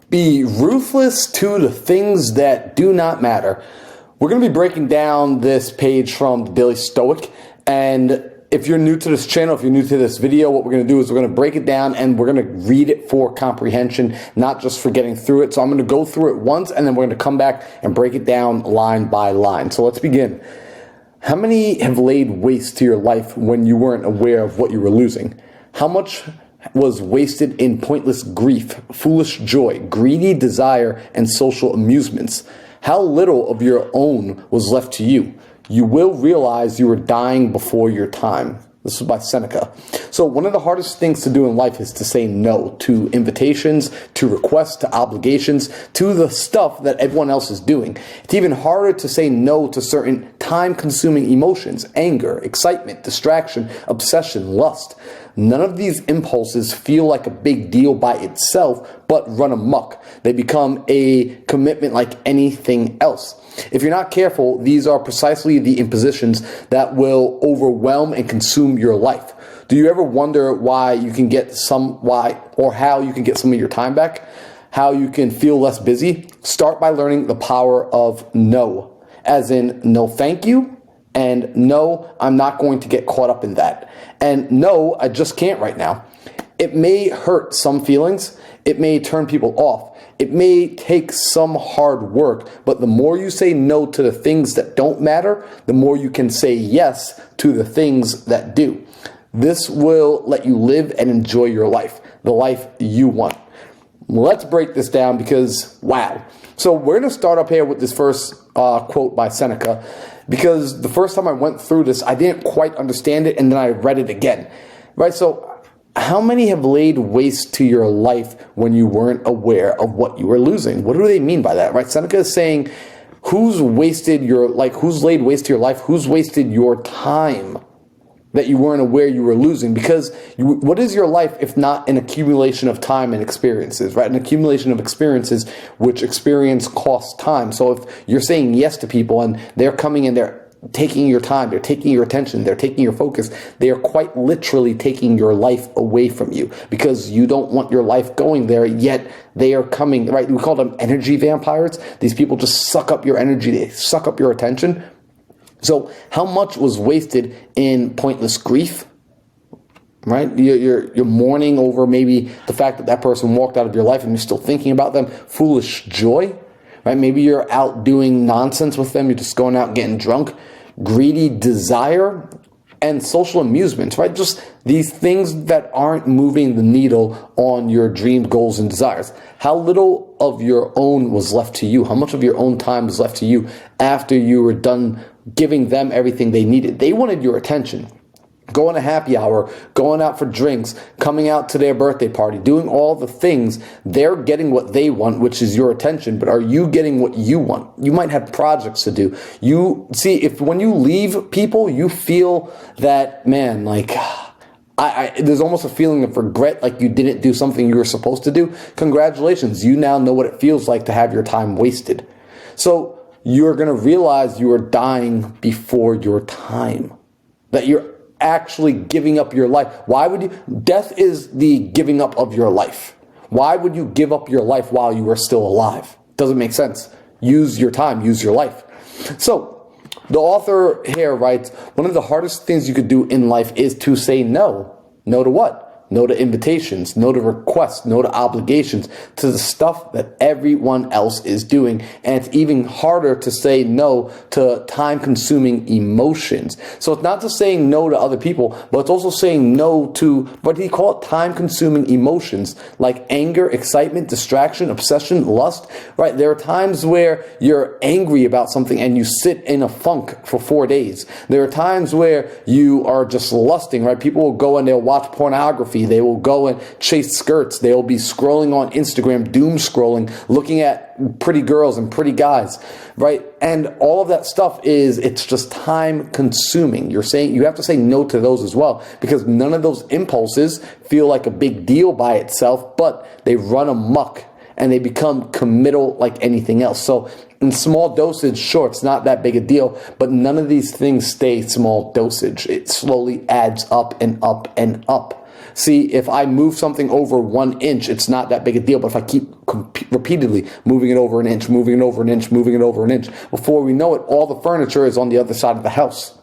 Be ruthless to the things that do not matter. We're going to be breaking down this page from the Daily Stoic, and if you're new to this channel, if you're new to this video, what we're going to do is we're going to break it down and we're going to read it for comprehension, not just for getting through it. So I'm going to go through it once and then we're going to come back and break it down line by line. So let's begin. How many have laid waste to your life when you weren't aware of what you were losing? How much was wasted in pointless grief, foolish joy, greedy desire, and social amusements? How little of your own was left to you? You will realize you were dying before your time. This is by Seneca. So one of the hardest things to do in life is to say no to invitations, to requests, to obligations, to the stuff that everyone else is doing. It's even harder to say no to certain time-consuming emotions, anger, excitement, distraction, obsession, lust. None of these impulses feel like a big deal by itself, but run amok. They become a commitment like anything else. If you're not careful, these are precisely the impositions that will overwhelm and consume your life. Do you ever wonder how you can get some of your time back? How you can feel less busy? Start by learning the power of no. As in, no thank you, and no, I'm not going to get caught up in that. And no, I just can't right now. It may hurt some feelings. It may turn people off. It may take some hard work, but the more you say no to the things that don't matter, the more you can say yes to the things that do. This will let you live and enjoy your life, the life you want. Let's break this down because, wow. So we're going to start up here with this first quote by Seneca, because the first time I went through this, I didn't quite understand it, and then I read it again. Right? So how many have laid waste to your life when you weren't aware of what you were losing? What do they mean by that? Right? Seneca is saying, who's laid waste to your life? Who's wasted your time that you weren't aware you were losing? Because what is your life if not an accumulation of time and experiences, right? An accumulation of experiences, which experience costs time. So if you're saying yes to people and they're coming in, they're taking your time, they're taking your attention, they're taking your focus, they are quite literally taking your life away from you because you don't want your life going there, yet they are coming, right? We call them energy vampires. These people just suck up your energy, they suck up your attention. So how much was wasted in pointless grief, right? You're mourning over maybe the fact that that person walked out of your life and you're still thinking about them. Foolish joy, right? Maybe you're out doing nonsense with them. You're just going out and getting drunk. Greedy desire and social amusements, right? Just these things that aren't moving the needle on your dream goals and desires. How little of your own was left to you? How much of your own time was left to you after you were done giving them everything they needed? They wanted your attention. Going to happy hour, going out for drinks, coming out to their birthday party, doing all the things. They're getting what they want, which is your attention, but are you getting what you want? You might have projects to do. You see, if when you leave people, you feel that, man, like, there's almost a feeling of regret, like you didn't do something you were supposed to do. Congratulations, you now know what it feels like to have your time wasted. So you're going to realize you are dying before your time, that you're actually giving up your life. Why would you? Death is the giving up of your life. Why would you give up your life while you are still alive? Doesn't make sense. Use your time, use your life. So the author here writes, one of the hardest things you could do in life is to say no. No to what? No to invitations, no to requests, no to obligations, to the stuff that everyone else is doing. And it's even harder to say no to time-consuming emotions. So it's not just saying no to other people, but it's also saying no to, what do you call it? Time-consuming emotions like anger, excitement, distraction, obsession, lust, right? There are times where you're angry about something and you sit in a funk for 4 days. There are times where you are just lusting, right? People will go and they'll watch pornography. They will go and chase skirts. They will be scrolling on Instagram, doom scrolling, looking at pretty girls and pretty guys, right? And all of that stuff it's just time consuming. You have to say no to those as well, because none of those impulses feel like a big deal by itself, but they run amok and they become committal like anything else. So in small dosage, sure, it's not that big a deal, but none of these things stay small dosage. It slowly adds up and up and up. See, if I move something over 1 inch, it's not that big a deal. But if I keep repeatedly moving it over an inch, moving it over an inch, moving it over an inch, before we know it, all the furniture is on the other side of the house.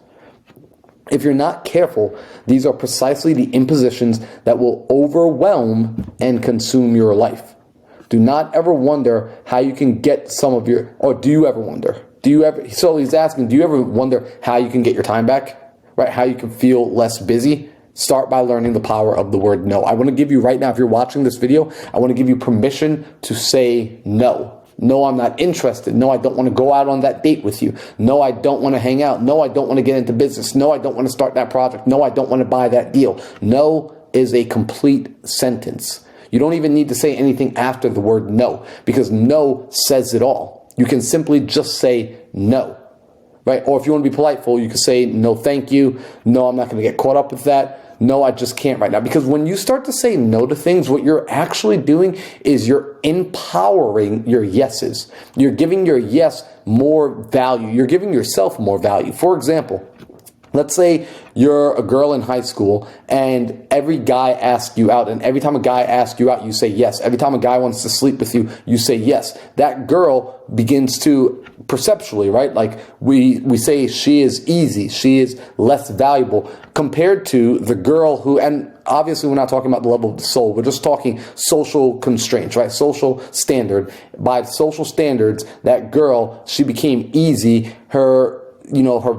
If you're not careful, these are precisely the impositions that will overwhelm and consume your life. Do not ever wonder how you can get some of your, or do you ever wonder? So he's asking, do you ever wonder how you can get your time back? Right? How you can feel less busy? Start by learning the power of the word no. I want to give you right now, if you're watching this video, I want to give you permission to say no. No, I'm not interested. No, I don't want to go out on that date with you. No, I don't want to hang out. No, I don't want to get into business. No, I don't want to start that project. No, I don't want to buy that deal. No is a complete sentence. You don't even need to say anything after the word no, because no says it all. You can simply just say no, right? Or if you want to be politeful, you can say no, thank you. No, I'm not going to get caught up with that. No, I just can't right now. Because when you start to say no to things, what you're actually doing is you're empowering your yeses. You're giving your yes more value. You're giving yourself more value. For example, let's say you're a girl in high school and every guy asks you out, and every time a guy asks you out, you say yes. Every time a guy wants to sleep with you, you say yes. That girl begins to perceptually, right? Like we say she is easy, she is less valuable compared to the girl who, and obviously we're not talking about the level of the soul, we're just talking social constraints, right? Social standard. By social standards, that girl, she became easy. Her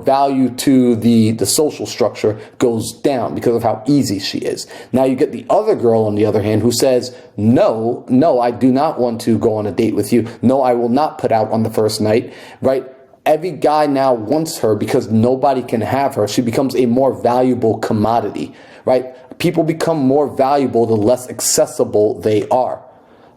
value to the social structure goes down because of how easy she is. Now you get the other girl, on the other hand, who says, no, I do not want to go on a date with you. No, I will not put out on the first night, right? Every guy now wants her because nobody can have her. She becomes a more valuable commodity, right? People become more valuable the less accessible they are.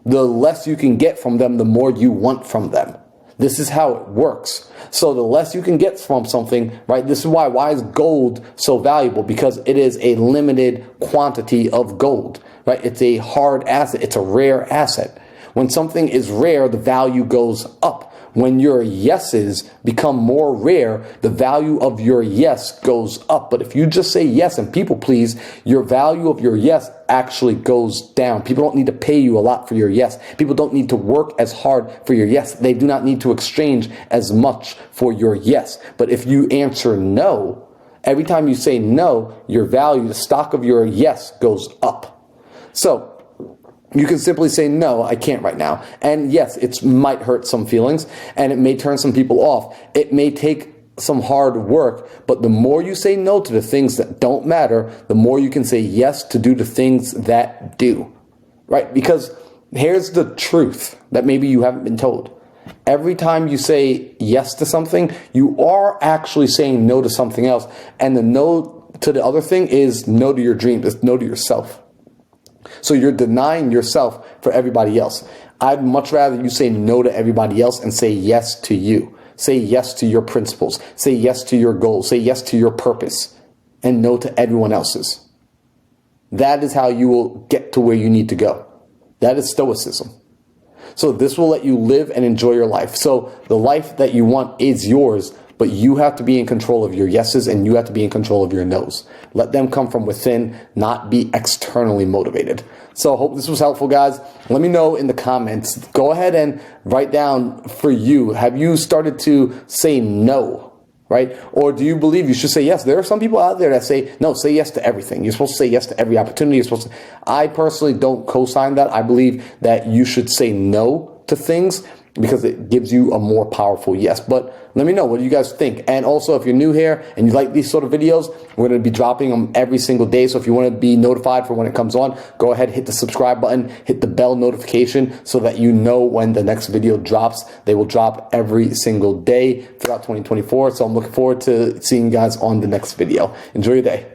The less you can get from them, the more you want from them. This is how it works. So the less you can get from something, right? This is why is gold so valuable? Because it is a limited quantity of gold, right? It's a hard asset. It's a rare asset. When something is rare, the value goes up. When your yeses become more rare, the value of your yes goes up. But if you just say yes and people please, your value of your yes actually goes down. People don't need to pay you a lot for your yes. People don't need to work as hard for your yes. They do not need to exchange as much for your yes. But if you answer no, every time you say no, your value, the stock of your yes goes up. So you can simply say, no, I can't right now. And yes, it might hurt some feelings and it may turn some people off. It may take some hard work, but the more you say no to the things that don't matter, the more you can say yes to do the things that do, right? Because here's the truth that maybe you haven't been told. Every time you say yes to something, you are actually saying no to something else. And the no to the other thing is no to your dreams. It's no to yourself. So you're denying yourself for everybody else. I'd much rather you say no to everybody else and say yes to you. Say yes to your principles. Say yes to your goals. Say yes to your purpose. And no to everyone else's. That is how you will get to where you need to go. That is Stoicism. So this will let you live and enjoy your life. So the life that you want is yours, but you have to be in control of your yeses and you have to be in control of your nos. Let them come from within, not be externally motivated. So I hope this was helpful, guys. Let me know in the comments. Go ahead and write down for you. Have you started to say no, right? Or do you believe you should say yes? There are some people out there that say, no, say yes to everything. You're supposed to say yes to every opportunity. You're supposed to. I personally don't co-sign that. I believe that you should say no to things because it gives you a more powerful yes. But let me know, what do you guys think? And also, if you're new here and you like these sort of videos, we're going to be dropping them every single day. So if you want to be notified for when it comes on, go ahead, hit the subscribe button, hit the bell notification so that you know when the next video drops. They will drop every single day throughout 2024. So I'm looking forward to seeing you guys on the next video. Enjoy your day.